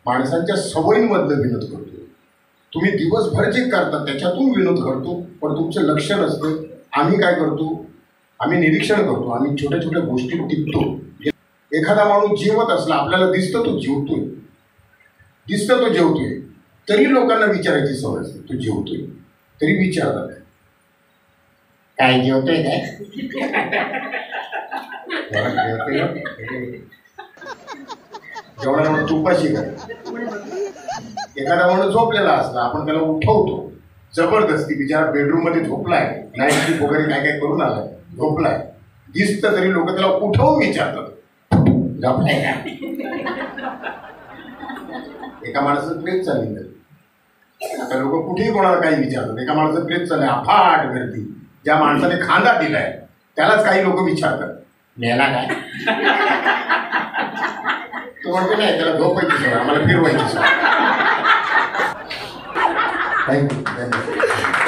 माणसांच्या सवयींमधलं विनोद करतो. तुम्ही दिवसभर जे करता त्याच्यातून विनोद करतो, पण तुमचं लक्ष नसतं. आम्ही काय करतो, आम्ही निरीक्षण करतो, आम्ही छोट्या छोट्या गोष्टी टिपतो. एखादा माणूस जेवत असला, आपल्याला दिसतं तो जेवतोय, दिसतं तो जेवतोय, तरी लोकांना विचारायची सवय असते, तो जेवतोय तरी विचारतात, काय जेवतोय काय? जेवणाला तुपाशी काय. एखादा माणूस झोपलेला असला, आपण त्याला उठवतो जबरदस्ती, बिचारा बेडरूम मध्ये झोपलाय, नाईट स्लीप वगैरे काय काय करून आलाय, झोपलाय, दिसतं तरी लोक त्याला उठवून विचारतात, झोपलाय का? एका माणसाचं प्रेत चालली, आता लोक कुठेही कोणाला काही विचारतात. एका माणसाचं प्रेत चाललंय, अफाट गर्दी, ज्या माणसाने खांदा दिलाय त्यालाच काही लोक विचारतात, नेला काय? तो म्हणतो नाही, त्याला झोपायची सवय, आम्हाला फिरवायची सवय. थँक्यू.